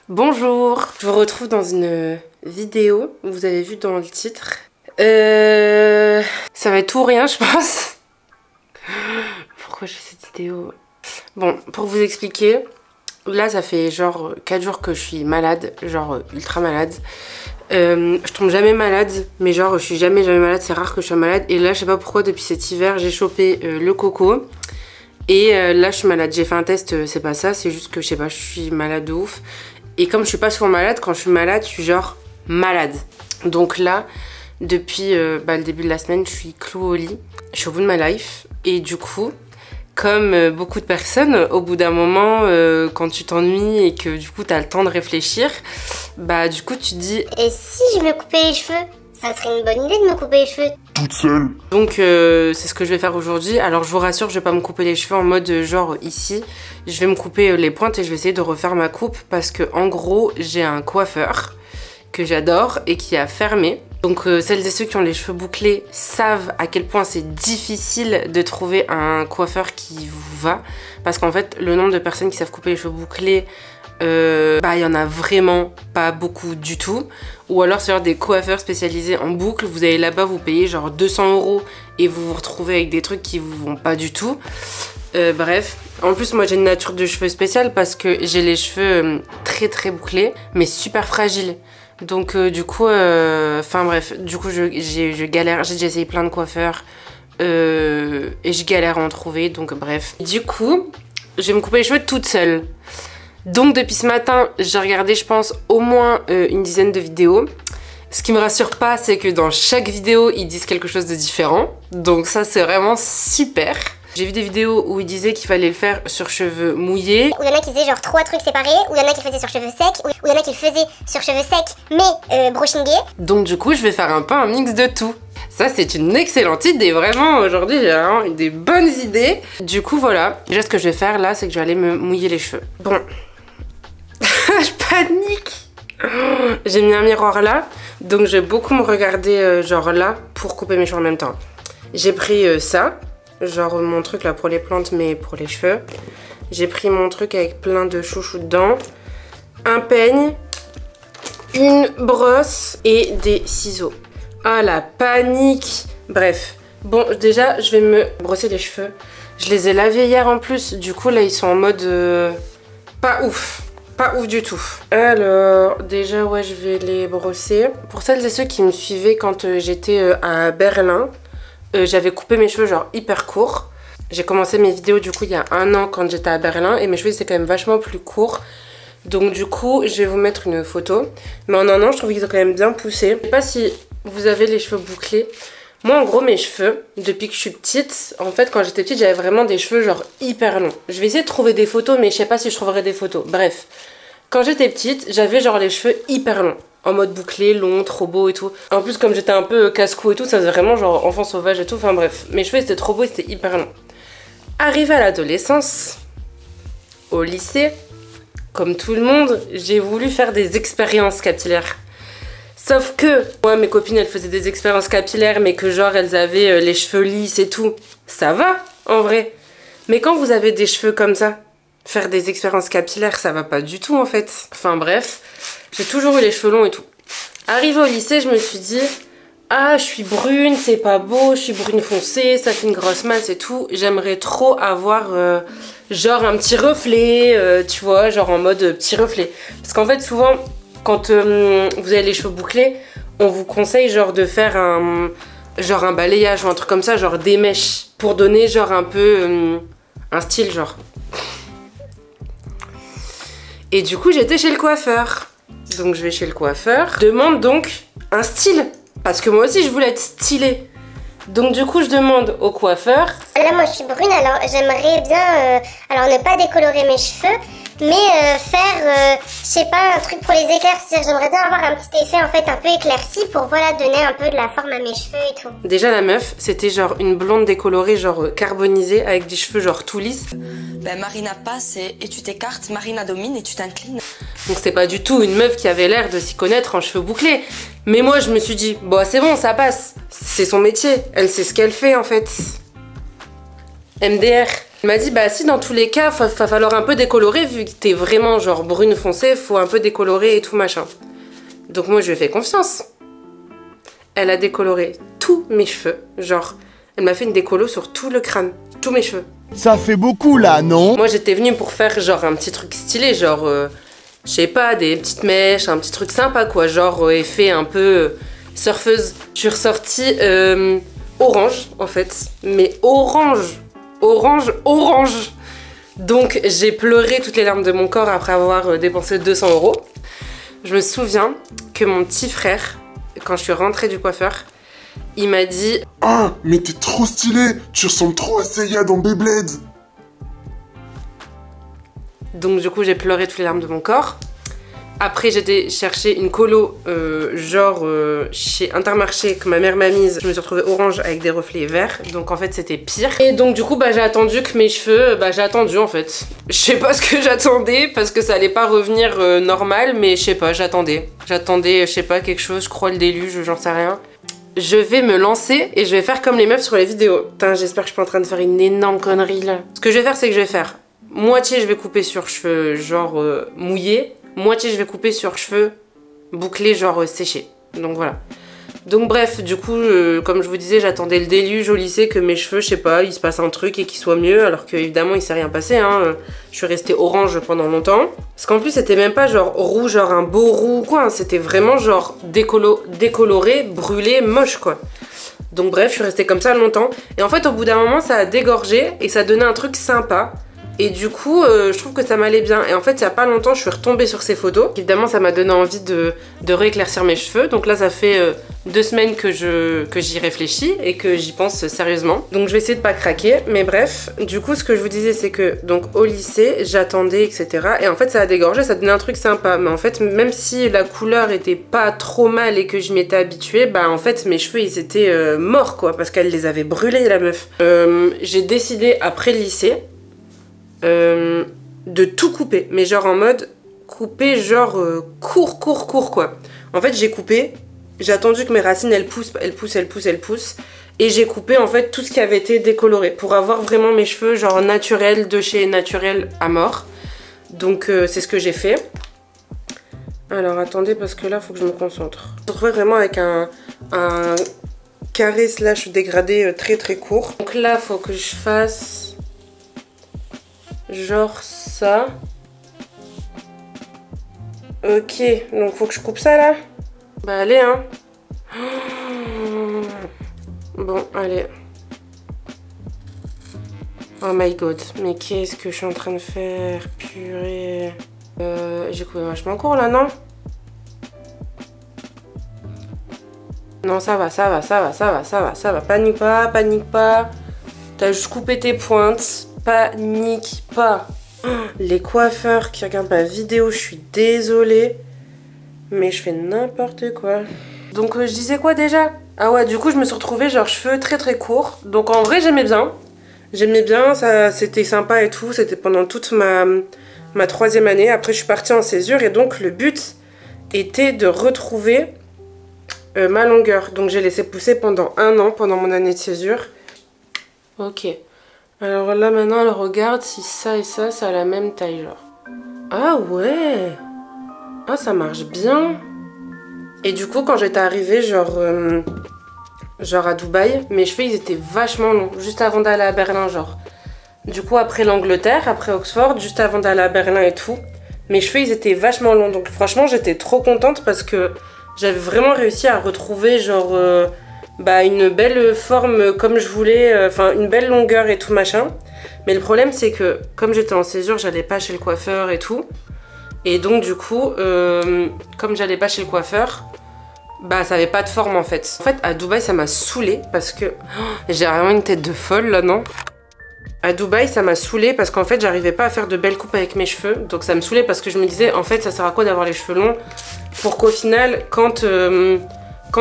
Bonjour, je vous retrouve dans une vidéo, vous avez vu dans le titre. Ça va être tout ou rien je pense. Pourquoi je fais cette vidéo? Bon, pour vous expliquer, là ça fait genre 4 jours que je suis malade, genre ultra malade. Je tombe jamais malade, mais genre je suis jamais malade, c'est rare que je sois malade. Et là je sais pas pourquoi depuis cet hiver j'ai chopé le coco. Et là je suis malade, j'ai fait un test, c'est pas ça, c'est juste que je sais pas, je suis malade de ouf. Et comme je suis pas souvent malade, quand je suis malade, je suis genre malade. Donc là, depuis le début de la semaine, je suis clouée au lit. Je suis au bout de ma life. Et du coup, comme beaucoup de personnes, au bout d'un moment, quand tu t'ennuies et que du coup t'as le temps de réfléchir, bah du coup tu te dis... Et si je me coupais les cheveux? Ça serait une bonne idée de me couper les cheveux toute seule. Donc c'est ce que je vais faire aujourd'hui. Alors je vous rassure, je vais pas me couper les cheveux en mode genre ici. Je vais me couper les pointes et je vais essayer de refaire ma coupe parce que en gros j'ai un coiffeur que j'adore et qui a fermé. Donc celles et ceux qui ont les cheveux bouclés savent à quel point c'est difficile de trouver un coiffeur qui vous va. Parce qu'en fait le nombre de personnes qui savent couper les cheveux bouclés, il y en a vraiment pas beaucoup du tout. Ou alors c'est genre des coiffeurs spécialisés en boucles. Vous allez là-bas, vous payez genre 200 € et vous vous retrouvez avec des trucs qui vous vont pas du tout. Bref, en plus moi j'ai une nature de cheveux spéciale parce que j'ai les cheveux très bouclés mais super fragiles. Donc du coup, bref, du coup je galère, j'ai déjà essayé plein de coiffeurs et je galère à en trouver, donc bref. Du coup, je vais me couper les cheveux toute seule. Donc depuis ce matin, j'ai regardé je pense au moins une dizaine de vidéos. Ce qui me rassure pas, c'est que dans chaque vidéo, ils disent quelque chose de différent. Donc ça c'est vraiment super. J'ai vu des vidéos où ils disaient qu'il fallait le faire sur cheveux mouillés. Où il y en a qui faisaient genre 3 trucs séparés, où il y en a qui faisaient sur cheveux secs, où il y en a qui le faisaient sur cheveux secs mais brushingés. Donc du coup, je vais faire un peu un mix de tout. Ça c'est une excellente idée, vraiment aujourd'hui j'ai vraiment des bonnes idées. Du coup voilà, déjà ce que je vais faire là, c'est que je vais aller me mouiller les cheveux. Bon, je panique. J'ai mis un miroir là, donc je vais beaucoup me regarder genre là pour couper mes cheveux en même temps. J'ai pris ça, genre mon truc là pour les plantes mais pour les cheveux. J'ai pris mon truc avec plein de chouchous dedans, un peigne, une brosse et des ciseaux. Ah la panique. Bref, bon déjà je vais me brosser les cheveux. Je les ai lavés hier en plus, du coup là ils sont en mode pas ouf. Pas ouf du tout. Alors, déjà, ouais, je vais les brosser. Pour celles et ceux qui me suivaient quand j'étais à Berlin, j'avais coupé mes cheveux genre hyper courts. J'ai commencé mes vidéos du coup il y a 1 an quand j'étais à Berlin et mes cheveux c'est quand même vachement plus courts. Donc du coup, je vais vous mettre une photo. Mais en 1 an, je trouve qu'ils ont quand même bien poussé. Je sais pas si vous avez les cheveux bouclés. Moi en gros mes cheveux, depuis que je suis petite, en fait quand j'étais petite j'avais vraiment des cheveux genre hyper longs. Je vais essayer de trouver des photos mais je sais pas si je trouverai des photos. Bref, quand j'étais petite j'avais genre les cheveux hyper longs. En mode bouclé, long, trop beau et tout. En plus comme j'étais un peu casse-cou et tout, ça faisait vraiment genre enfant sauvage et tout. Enfin bref, mes cheveux c'était trop beau et c'était hyper long. Arrivée à l'adolescence, au lycée, comme tout le monde, j'ai voulu faire des expériences capillaires. Sauf que, moi, mes copines, elles faisaient des expériences capillaires, mais que genre, elles avaient les cheveux lisses et tout. Ça va, en vrai. Mais quand vous avez des cheveux comme ça, faire des expériences capillaires, ça va pas du tout, en fait. Enfin, bref, j'ai toujours eu les cheveux longs et tout. Arrivée au lycée, je me suis dit, ah, je suis brune, c'est pas beau, je suis brune foncée, ça fait une grosse masse et tout. J'aimerais trop avoir, genre, un petit reflet, tu vois, genre en mode petit reflet. Parce qu'en fait, souvent... Quand vous avez les cheveux bouclés, on vous conseille genre de faire un balayage ou un truc comme ça, genre des mèches, pour donner genre un peu un style genre. Et du coup j'étais chez le coiffeur. Donc je vais chez le coiffeur. Je demande donc un style, parce que moi aussi je voulais être stylée. Donc du coup je demande au coiffeur. Là moi je suis brune, alors j'aimerais bien alors ne pas décolorer mes cheveux, mais faire, je sais pas, un truc pour les éclaircir. J'aimerais bien avoir un petit effet en fait un peu éclairci pour voilà donner un peu de la forme à mes cheveux et tout. Déjà la meuf, c'était genre une blonde décolorée genre carbonisée avec des cheveux genre tout lisses. Ben Marina passe et tu t'écartes, Marina domine et tu t'inclines. Donc c'est pas du tout une meuf qui avait l'air de s'y connaître en cheveux bouclés. Mais moi je me suis dit, bon c'est bon, ça passe. C'est son métier, elle sait ce qu'elle fait en fait. MDR. Elle m'a dit bah si dans tous les cas va falloir un peu décolorer vu que t'es vraiment genre brune foncée, faut un peu décolorer et tout machin. Donc moi je lui ai fait confiance. Elle a décoloré tous mes cheveux, genre elle m'a fait une décolo sur tout le crâne, tous mes cheveux. Ça fait beaucoup là, non? Moi j'étais venue pour faire genre un petit truc stylé, genre je sais pas, des petites mèches, un petit truc sympa quoi, genre effet un peu surfeuse. Je suis ressortie orange en fait, mais orange. Donc j'ai pleuré toutes les larmes de mon corps après avoir dépensé 200 €. Je me souviens que mon petit frère, quand je suis rentrée du coiffeur, il m'a dit « Ah, mais t'es trop stylé, tu ressembles trop à Seiya dans Beyblade !» Donc du coup j'ai pleuré toutes les larmes de mon corps. Après j'étais chercher une colo chez Intermarché que ma mère m'a mise. Je me suis retrouvée orange avec des reflets verts. Donc en fait c'était pire. Et donc du coup bah j'ai attendu que mes cheveux, j'ai attendu en fait. Je sais pas ce que j'attendais parce que ça allait pas revenir normal, mais je sais pas, j'attendais. J'attendais, je sais pas, quelque chose, je crois le déluge, j'en sais rien. Je vais me lancer et je vais faire comme les meufs sur les vidéos. Putain, j'espère que je suis pas en train de faire une énorme connerie là. Ce que je vais faire, c'est que je vais faire moitié je vais couper sur cheveux genre mouillés. Moitié je vais couper sur cheveux bouclés genre séchés. Donc voilà. Donc bref, du coup, comme je vous disais, j'attendais le déluge au lycée que mes cheveux, je sais pas, il se passe un truc et qu'ils soient mieux. Alors que évidemment il s'est rien passé, hein. Je suis restée orange pendant longtemps. Parce qu'en plus c'était même pas genre roux, genre un beau roux quoi. Hein. C'était vraiment genre décoloré, brûlé, moche quoi. Donc bref, je suis restée comme ça longtemps. Et en fait au bout d'un moment ça a dégorgé et ça donnait un truc sympa. Et du coup, je trouve que ça m'allait bien. Et en fait, il y a pas longtemps, je suis retombée sur ces photos. Évidemment, ça m'a donné envie de rééclaircir mes cheveux. Donc là, ça fait 2 semaines que j'y réfléchis et que j'y pense sérieusement. Donc je vais essayer de pas craquer. Mais bref, du coup, ce que je vous disais, c'est que donc au lycée, j'attendais, etc. Et en fait, ça a dégorgé, ça donnait un truc sympa. Mais en fait, même si la couleur était pas trop mal et que je m'étais habituée, bah en fait, mes cheveux, ils étaient morts, quoi. Parce qu'elle les avait brûlés, la meuf. J'ai décidé, après le lycée, de tout couper, mais genre en mode couper genre court quoi. En fait j'ai coupé, j'ai attendu que mes racines elles poussent et j'ai coupé en fait tout ce qui avait été décoloré pour avoir vraiment mes cheveux genre naturels de chez Naturel à mort. Donc c'est ce que j'ai fait. Alors attendez parce que là faut que je me concentre. Je me retrouve vraiment avec un carré slash dégradé très court. Donc là faut que je fasse genre ça. Ok, donc faut que je coupe ça là. Bah allez hein. Bon, allez. Oh my god, mais qu'est-ce que je suis en train de faire? Purée. J'ai coupé vachement court là, non? Non, ça va. Panique pas. T'as juste coupé tes pointes. Panique pas. Les coiffeurs qui regardent ma vidéo, je suis désolée. Mais je fais n'importe quoi. Donc je disais quoi déjà? Ah ouais, du coup je me suis retrouvée genre cheveux très courts. Donc en vrai j'aimais bien. J'aimais bien, c'était sympa et tout. C'était pendant toute ma 3e année. Après je suis partie en césure et donc le but était de retrouver ma longueur. Donc j'ai laissé pousser pendant 1 an, pendant mon année de césure. Ok. Alors là maintenant elle regarde si ça et ça a la même taille genre. Ah ouais. Ah ça marche bien. Et du coup quand j'étais arrivée genre à Dubaï, mes cheveux ils étaient vachement longs juste avant d'aller à Berlin genre. Du coup après l'Angleterre, après Oxford, juste avant d'aller à Berlin et tout, mes cheveux ils étaient vachement longs. Donc franchement j'étais trop contente parce que j'avais vraiment réussi à retrouver genre une belle forme comme je voulais, enfin une belle longueur et tout machin. Mais le problème c'est que comme j'étais en césure, j'allais pas chez le coiffeur et tout. Et donc du coup, comme j'allais pas chez le coiffeur, ça avait pas de forme en fait. En fait à Dubaï ça m'a saoulée parce que... j'ai vraiment une tête de folle là, non? À Dubaï ça m'a saoulée parce qu'en fait j'arrivais pas à faire de belles coupes avec mes cheveux. Donc ça me saoulait parce que je me disais en fait ça sert à quoi d'avoir les cheveux longs pour qu'au final quand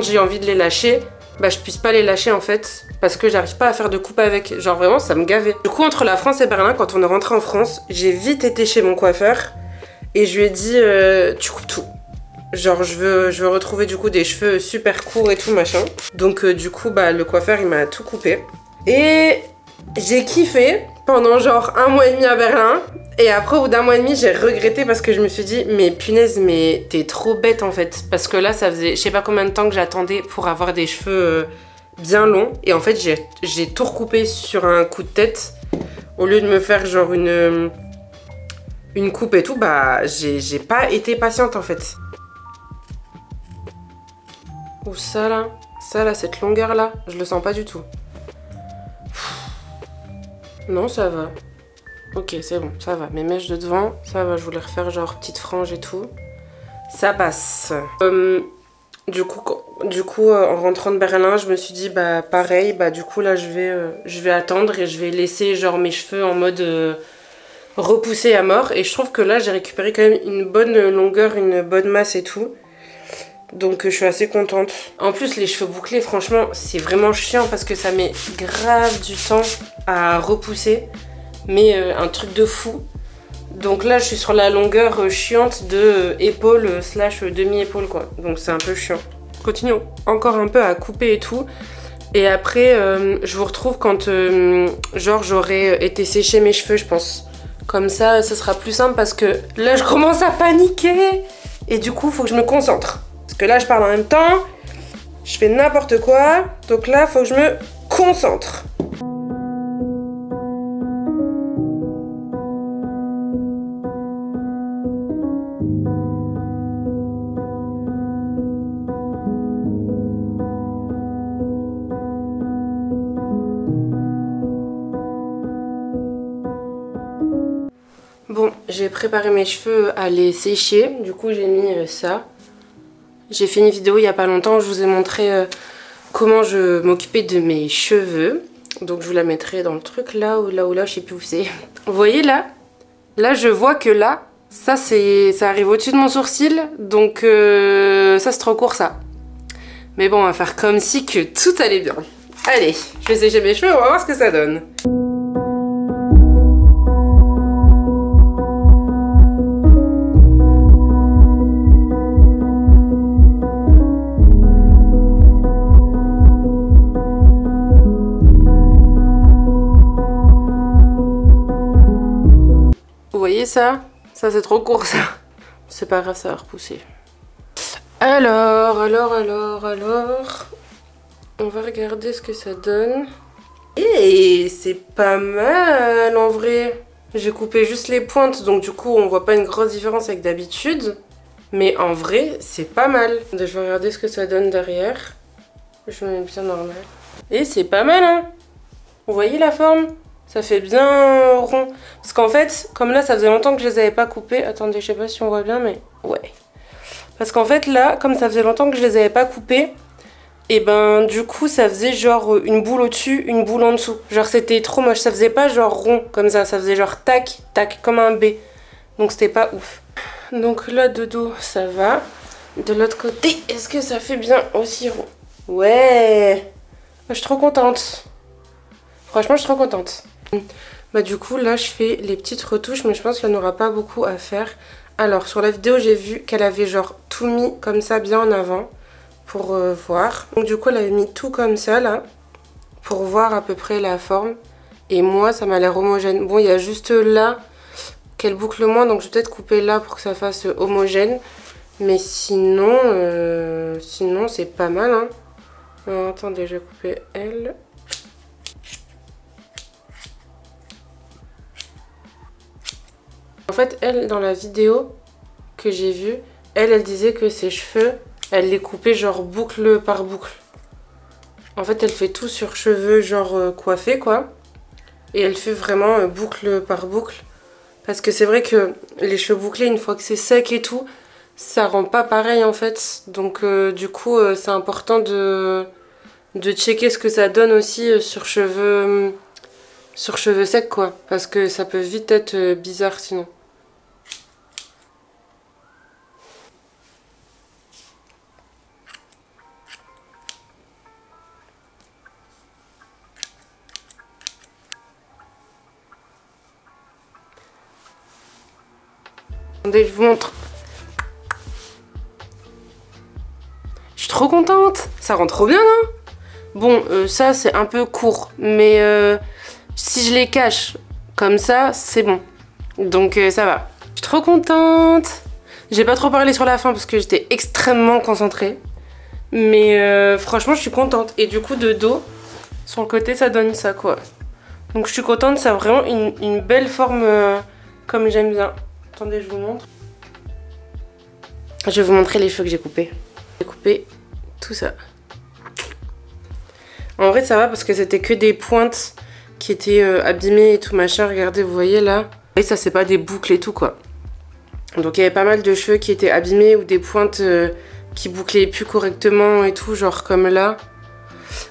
j'ai envie de les lâcher, je puisse pas les lâcher en fait parce que j'arrive pas à faire de coupe avec. Genre vraiment ça me gavait. Du coup entre la France et Berlin, quand on est rentré en France, j'ai vite été chez mon coiffeur et je lui ai dit tu coupes tout. Genre je veux retrouver du coup des cheveux super courts et tout machin. Donc du coup le coiffeur il m'a tout coupé. Et J'ai kiffé pendant genre 1 mois et demi à Berlin. Et après, au bout d'1 mois et demi, j'ai regretté parce que je me suis dit, mais punaise, mais t'es trop bête en fait. Parce que là, ça faisait je sais pas combien de temps que j'attendais pour avoir des cheveux bien longs. Et en fait, j'ai tout recoupé sur un coup de tête. Au lieu de me faire genre une coupe et tout, bah j'ai pas été patiente en fait. Ou ça là, cette longueur là, je le sens pas du tout. Non, ça va. Ok, c'est bon, ça va. Mes mèches de devant, ça va. Je voulais refaire genre petite frange et tout. Ça passe. Du coup, en rentrant de Berlin, je me suis dit, bah pareil, bah du coup là je vais attendre et je vais laisser genre mes cheveux en mode repoussé à mort. Et je trouve que là j'ai récupéré quand même une bonne longueur, une bonne masse et tout. Donc je suis assez contente. En plus les cheveux bouclés, franchement c'est vraiment chiant parce que ça met grave du temps à repousser. Mais un truc de fou. Donc là je suis sur la longueur chiante de épaule slash demi-épaule quoi. Donc c'est un peu chiant. Je continue encore un peu à couper et tout. Et après je vous retrouve quand genre j'aurai été sécher mes cheveux je pense. Comme ça ce sera plus simple parce que là je commence à paniquer. Et du coup faut que je me concentre. Parce que là je parle en même temps. Je fais n'importe quoi. Donc là faut que je me concentre. Bon, j'ai préparé mes cheveux à les sécher, du coup j'ai mis ça. J'ai fait une vidéo il n'y a pas longtemps où je vous ai montré comment je m'occupais de mes cheveux. Donc je vous la mettrai dans le truc là, je sais plus où c'est. Vous voyez là? Là je vois que là, ça arrive au-dessus de mon sourcil, donc ça c'est trop court ça. Mais bon, on va faire comme si que tout allait bien. Allez, je vais sécher mes cheveux, on va voir ce que ça donne. Vous voyez ça? Ça c'est trop court ça. C'est pas grave, ça va repousser. Alors, on va regarder ce que ça donne. Et c'est pas mal en vrai. J'ai coupé juste les pointes, donc du coup on voit pas une grosse différence avec d'habitude. Mais en vrai, c'est pas mal. Je vais regarder ce que ça donne derrière. Je me mets bien normal. Et c'est pas mal hein. Vous voyez la forme? Ça fait bien rond. Parce qu'en fait, comme là, ça faisait longtemps que je les avais pas coupés. Attendez, je sais pas si on voit bien, mais ouais. Parce qu'en fait, là, comme ça faisait longtemps que je les avais pas coupés, et ben du coup, ça faisait genre une boule au-dessus, une boule en dessous. Genre, c'était trop moche. Ça faisait pas genre rond comme ça. Ça faisait genre tac, tac, comme un B. Donc, c'était pas ouf. Donc là, de dos, ça va. De l'autre côté, est-ce que ça fait bien aussi rond? Ouais. Je suis trop contente. Franchement, je suis trop contente. Bah du coup là je fais les petites retouches mais je pense qu'il n'y en aura pas beaucoup à faire. Alors sur la vidéo j'ai vu qu'elle avait genre tout mis comme ça bien en avant pour voir. Donc du coup elle avait mis tout comme ça là pour voir à peu près la forme. Et moi ça m'a l'air homogène. Bon il y a juste là qu'elle boucle moins donc je vais peut-être couper là pour que ça fasse homogène. Mais sinon, sinon c'est pas mal hein. Alors, attendez je vais couper elle. En fait, elle, dans la vidéo que j'ai vue, elle disait que ses cheveux, elle les coupait genre boucle par boucle. En fait, elle fait tout sur cheveux genre coiffés, quoi. Et elle fait vraiment boucle par boucle. Parce que c'est vrai que les cheveux bouclés, une fois que c'est sec et tout, ça rend pas pareil, en fait. Donc, du coup, c'est important de checker ce que ça donne aussi sur cheveux secs, quoi. Parce que ça peut vite être bizarre, sinon. Attendez, je vous montre. Je suis trop contente. Ça rend trop bien, non? Bon, ça, c'est un peu court. Mais je Si je les cache comme ça, c'est bon. Donc ça va. Je suis trop contente. J'ai pas trop parlé sur la fin parce que j'étais extrêmement concentrée. Mais franchement, je suis contente. Et du coup, de dos, sur le côté, ça donne ça, quoi. Donc je suis contente, ça a vraiment une belle forme comme j'aime bien. Attendez, je vous montre. Je vais vous montrer les cheveux que j'ai coupés. J'ai coupé tout ça. En vrai, ça va parce que c'était que des pointes qui étaient abîmées et tout machin. Regardez, vous voyez là. Et ça, c'est pas des boucles et tout, quoi. Donc il y avait pas mal de cheveux qui étaient abîmés ou des pointes qui bouclaient plus correctement et tout, genre comme là.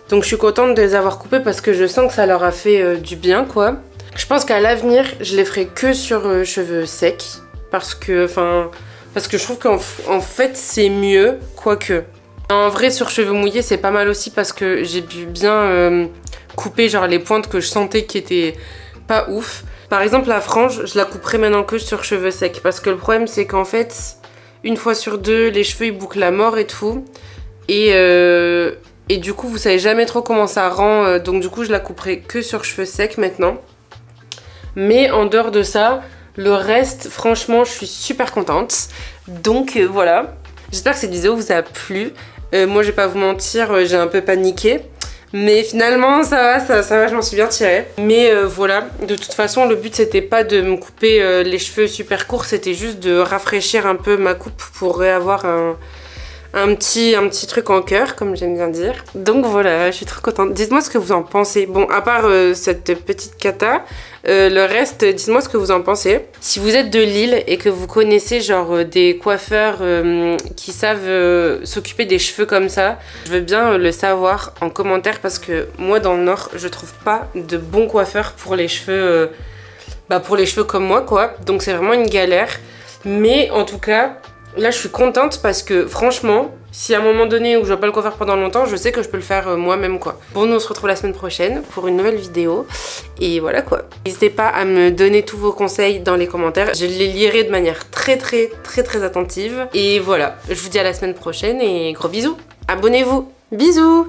Donc je suis contente de les avoir coupés parce que je sens que ça leur a fait du bien, quoi. Je pense qu'à l'avenir, je les ferai que sur cheveux secs. Parce que je trouve qu'en fait, c'est mieux, quoique. En vrai, sur cheveux mouillés, c'est pas mal aussi parce que j'ai pu bien couper genre les pointes que je sentais qui étaient pas ouf. Par exemple, la frange, je la couperai maintenant que sur cheveux secs. Parce que le problème, c'est qu'en fait, une fois sur deux, les cheveux, ils bouclent à mort et tout. Et du coup, vous savez jamais trop comment ça rend. Donc du coup, je la couperai que sur cheveux secs maintenant. Mais en dehors de ça, le reste, franchement, je suis super contente. Donc voilà. J'espère que cette vidéo vous a plu. Moi, je vais pas vous mentir, j'ai un peu paniqué. Mais finalement, ça va, je m'en suis bien tirée. Mais voilà, de toute façon, le but, c'était pas de me couper les cheveux super courts. C'était juste de rafraîchir un peu ma coupe pour réavoir un petit truc en cœur, comme j'aime bien dire. Donc voilà, je suis trop contente. Dites-moi ce que vous en pensez. Bon, à part cette petite cata, le reste, dites-moi ce que vous en pensez. Si vous êtes de Lille et que vous connaissez genre des coiffeurs qui savent s'occuper des cheveux comme ça, je veux bien le savoir en commentaire parce que moi dans le Nord, je trouve pas de bons coiffeurs pour les cheveux, pour les cheveux comme moi, quoi. Donc c'est vraiment une galère. Mais en tout cas, là, je suis contente parce que franchement, si à un moment donné où je vois pas le coiffeur pendant longtemps, je sais que je peux le faire moi-même, quoi. Bon, nous on se retrouve la semaine prochaine pour une nouvelle vidéo. Et voilà, quoi. N'hésitez pas à me donner tous vos conseils dans les commentaires. Je les lirai de manière très attentive. Et voilà, je vous dis à la semaine prochaine et gros bisous. Abonnez-vous. Bisous.